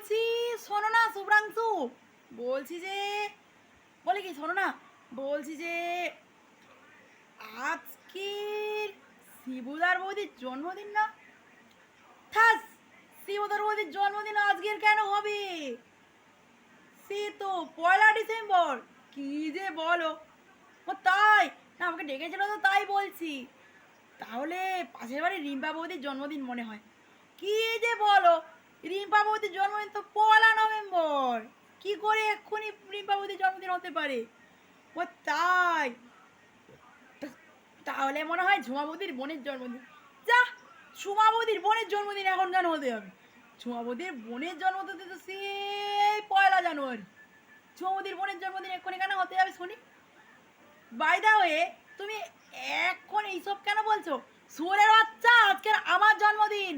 বলছি শোনো না শুভ্রাংশু, বলছি যে বলে কি শোনো না, বলছি যে আজকের শিবুদার বৌদির জন্মদিন না? থাস, শিবুদার বৌদির জন্মদিন আজকের কেন হবে? সে তো 1 ডিসেম্বর। কি যে বলো! ও তাই? না আমাকে ডেকেছিল তো তাই বলছি। তাহলে পাশের বাড়ির রিম্পা বৌদির জন্মদিন মনে হয়। কি যে বলো! রিম্পা বৌদির জন্মদিন তো 1 নভেম্বর। কি করে এক্ষুনি রিম্পা বৌদির জন্মদিন হতে পারে? ও তাই? তাহলে মনে হয় ঝুমা বৌদির বোনের জন্মদিন। যা, ঝুমা বৌদির বোনের জন্মদিন এখন কেন হতে হবে? ঝুমা বৌদির বোনের জন্মদিন তো সেই 1 জানুয়ারি। ঝুমা বৌদির বোনের জন্মদিন এক্ষুনি কেন হতে যাবে শুনি? বাই দা ওয়ে, তুমি এখন এইসব কেন বলছো? শুয়োরের বাচ্চা, আজকের আমার জন্মদিন।